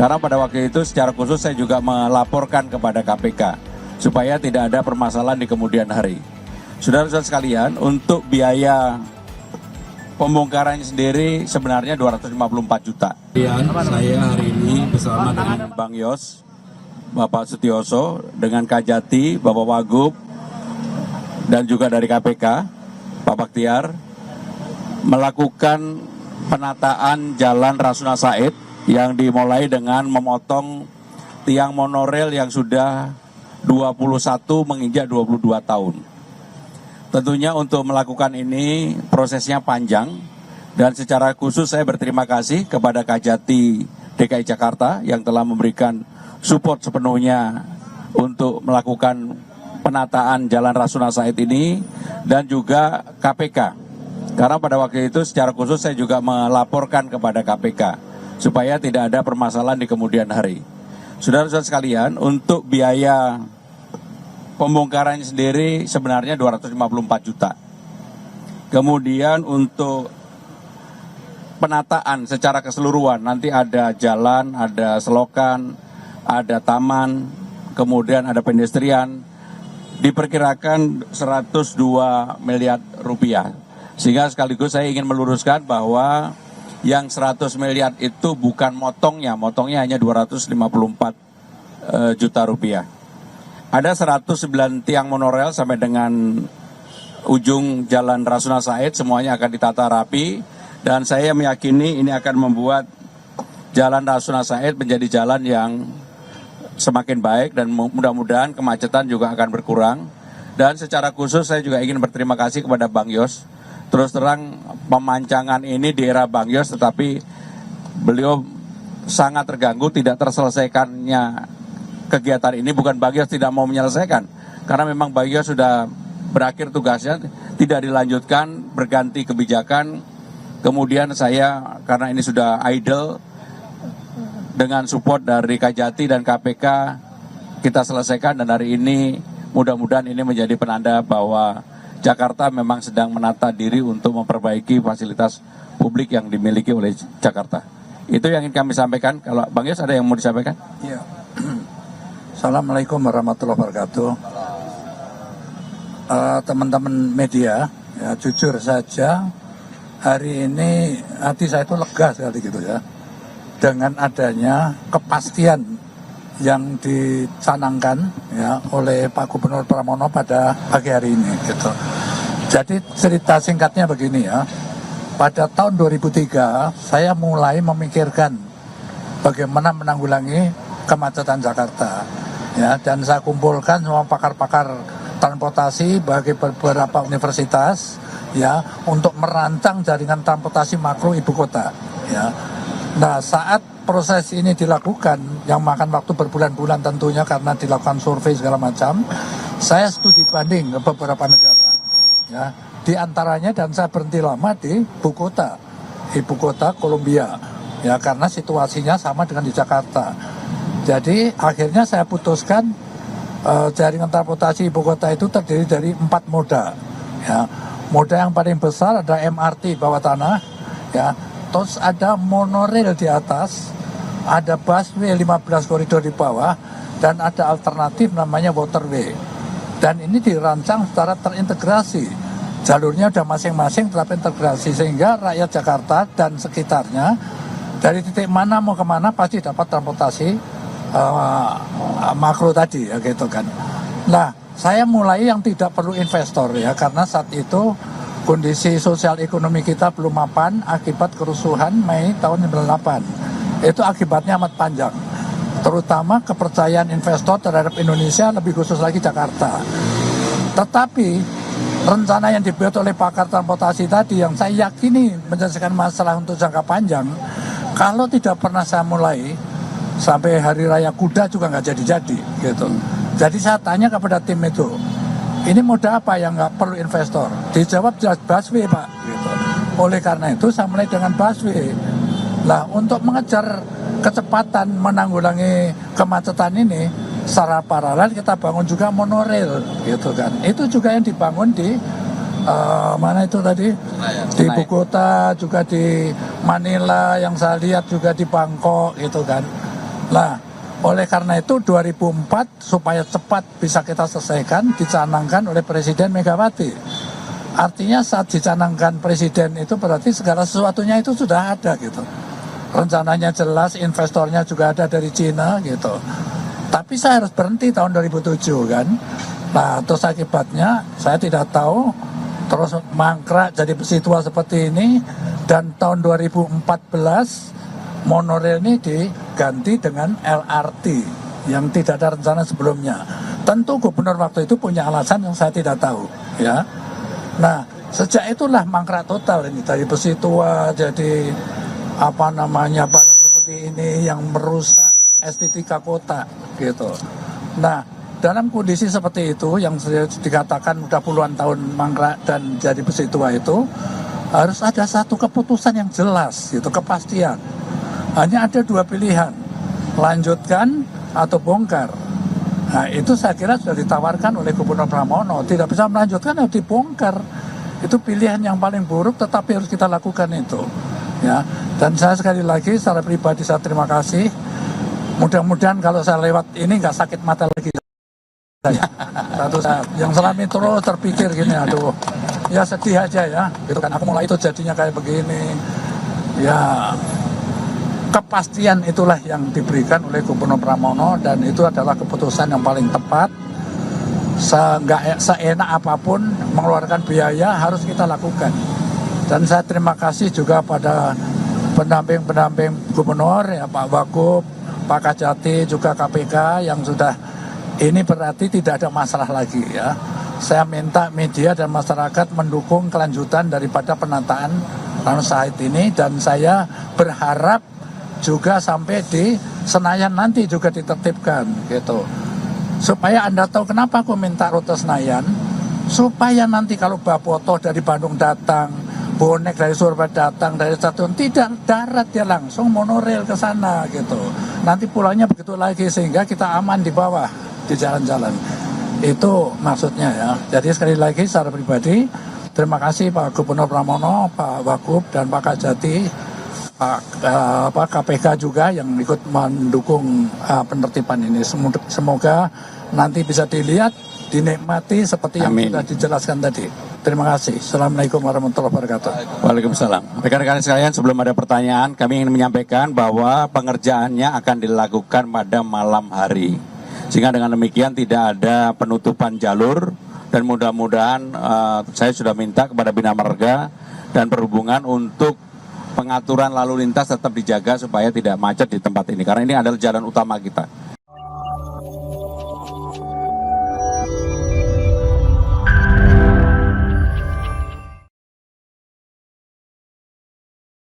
Karena pada waktu itu secara khusus saya juga melaporkan kepada KPK supaya tidak ada permasalahan di kemudian hari. Saudara-saudara sekalian, untuk biaya pembongkarannya sendiri sebenarnya 254 juta. Saya hari ini bersama dengan Bang Yos, Bapak Sutioso, dengan Kajati, Bapak Wagub, dan juga dari KPK, Pak Baktiar, melakukan penataan Jalan Rasuna Said yang dimulai dengan memotong tiang monorel yang sudah 21 menginjak 22 tahun. Tentunya untuk melakukan ini prosesnya panjang, dan secara khusus saya berterima kasih kepada Kajati DKI Jakarta yang telah memberikan support sepenuhnya untuk melakukan penataan Jalan Rasuna Said ini, dan juga KPK. Karena pada waktu itu secara khusus saya juga melaporkan kepada KPK supaya tidak ada permasalahan di kemudian hari. Saudara-saudara sekalian, untuk biaya pembongkarannya sendiri sebenarnya 254 juta. Kemudian untuk penataan secara keseluruhan, nanti ada jalan, ada selokan, ada taman, kemudian ada pedestrian, diperkirakan 102 miliar rupiah. Sehingga sekaligus saya ingin meluruskan bahwa yang 100 miliar itu bukan motongnya hanya 254 juta rupiah. Ada 109 tiang monorel sampai dengan ujung Jalan Rasuna Said, semuanya akan ditata rapi, dan saya meyakini ini akan membuat Jalan Rasuna Said menjadi jalan yang semakin baik, dan mudah-mudahan kemacetan juga akan berkurang. Dan secara khusus saya juga ingin berterima kasih kepada Bang Yos. Terus terang pemancangan ini di era Bang Yos, tetapi beliau sangat terganggu tidak terselesaikannya kegiatan ini. Bukan Bang Yos tidak mau menyelesaikan, karena memang Bang Yos sudah berakhir tugasnya, tidak dilanjutkan, berganti kebijakan. Kemudian saya, karena ini sudah idle, dengan support dari Kajati dan KPK kita selesaikan, dan hari ini mudah-mudahan ini menjadi penanda bahwa Jakarta memang sedang menata diri untuk memperbaiki fasilitas publik yang dimiliki oleh Jakarta. Itu yang ingin kami sampaikan. Kalau Bang Yos ada yang mau disampaikan? Ya. Assalamualaikum warahmatullahi wabarakatuh. Teman-teman media, ya, jujur saja hari ini hati saya itu lega sekali gitu ya, dengan adanya kepastian yang dicanangkan ya oleh Pak Gubernur Pramono pada pagi hari ini gitu. Jadi cerita singkatnya begini ya. Pada tahun 2003 saya mulai memikirkan bagaimana menanggulangi kemacetan Jakarta. Ya, dan saya kumpulkan semua pakar-pakar transportasi bagi beberapa universitas ya untuk merancang jaringan transportasi makro ibu kota ya. Nah, saat proses ini dilakukan yang makan waktu berbulan-bulan tentunya karena dilakukan survei segala macam, saya studi banding ke beberapa negara ya, di antaranya, dan saya berhenti lama di ibu kota Kolombia ya, karena situasinya sama dengan di Jakarta. Jadi akhirnya saya putuskan jaringan transportasi ibu kota itu terdiri dari 4 moda ya. Moda yang paling besar ada MRT bawah tanah ya, terus ada monorail di atas, ada busway 15 koridor di bawah, dan ada alternatif namanya waterway. Dan ini dirancang secara terintegrasi, jalurnya udah masing-masing terintegrasi, sehingga rakyat Jakarta dan sekitarnya dari titik mana mau kemana pasti dapat transportasi makro tadi ya gitu kan. Nah, saya mulai yang tidak perlu investor ya, karena saat itu kondisi sosial ekonomi kita belum mapan akibat kerusuhan Mei tahun 98. Itu akibatnya amat panjang, terutama kepercayaan investor terhadap Indonesia, lebih khusus lagi Jakarta. Tetapi rencana yang dibuat oleh pakar transportasi tadi yang saya yakini menyelesaikan masalah untuk jangka panjang, kalau tidak pernah saya mulai, sampai hari raya kuda juga nggak jadi-jadi gitu. Jadi saya tanya kepada tim itu, ini moda apa yang nggak perlu investor? Dijawab jelas busway Pak gitu. Oleh karena itu saya mulai dengan busway. Nah, untuk mengejar kecepatan menanggulangi kemacetan ini, secara paralel kita bangun juga monorail gitu kan. Itu juga yang dibangun di mana itu tadi? Di ibu kota, juga di Manila, yang saya lihat juga di Bangkok gitu kan. Nah, oleh karena itu 2004 supaya cepat bisa kita selesaikan dicanangkan oleh Presiden Megawati. Artinya saat dicanangkan Presiden itu berarti segala sesuatunya itu sudah ada gitu. Rencananya jelas, investornya juga ada dari Cina gitu. Tapi saya harus berhenti tahun 2007 kan. Nah, terus akibatnya saya tidak tahu, terus mangkrak jadi besi tua seperti ini, dan tahun 2014 monorail ini diganti dengan LRT yang tidak ada rencana sebelumnya. Tentu gubernur waktu itu punya alasan yang saya tidak tahu, ya. Nah, sejak itulah mangkrak total ini, dari besi tua jadi barang seperti ini yang merusak estetika kota gitu. Nah, dalam kondisi seperti itu yang dikatakan udah puluhan tahun mangkrak dan jadi besi tua itu, harus ada satu keputusan yang jelas gitu, kepastian. Hanya ada dua pilihan, lanjutkan atau bongkar. Nah, itu saya kira sudah ditawarkan oleh Gubernur Pramono. Tidak bisa melanjutkan, harus dibongkar. Itu pilihan yang paling buruk, tetapi harus kita lakukan itu. Ya, dan saya sekali lagi secara pribadi saya terima kasih. Mudah-mudahan kalau saya lewat ini nggak sakit mata lagi. Satu saat yang selama terus terpikir gini, aduh, ya sedih aja ya. Itu kan aku mulai itu jadinya kayak begini. Ya, kepastian itulah yang diberikan oleh Gubernur Pramono, dan itu adalah keputusan yang paling tepat. Seenak apapun mengeluarkan biaya harus kita lakukan. Dan saya terima kasih juga pada pendamping-pendamping gubernur, ya, Pak Wagub, Pak Kajati, juga KPK yang sudah, ini berarti tidak ada masalah lagi ya. Saya minta media dan masyarakat mendukung kelanjutan daripada penataan Ranu Said ini, dan saya berharap juga sampai di Senayan nanti juga ditertibkan gitu. Supaya Anda tahu kenapa aku minta rute Senayan, supaya nanti kalau Bapoto dari Bandung datang, bonek dari Surabaya datang, dari stasiun tidak darat, dia langsung monorail ke sana gitu. Nanti pulangnya begitu lagi sehingga kita aman di bawah di jalan-jalan. Itu maksudnya ya. Jadi sekali lagi secara pribadi terima kasih Pak Gubernur Pramono, Pak Wagub dan Pak Kajati, Pak KPK juga yang ikut mendukung penertiban ini. Semoga nanti bisa dilihat, dinikmati seperti yang sudah dijelaskan tadi. Terima kasih. Assalamualaikum warahmatullahi wabarakatuh. Waalaikumsalam. Rekan-rekan sekalian, sebelum ada pertanyaan, kami ingin menyampaikan bahwa pengerjaannya akan dilakukan pada malam hari. Sehingga dengan demikian tidak ada penutupan jalur, dan mudah-mudahan saya sudah minta kepada Bina Marga dan Perhubungan untuk pengaturan lalu lintas tetap dijaga supaya tidak macet di tempat ini. Karena ini adalah jalan utama kita.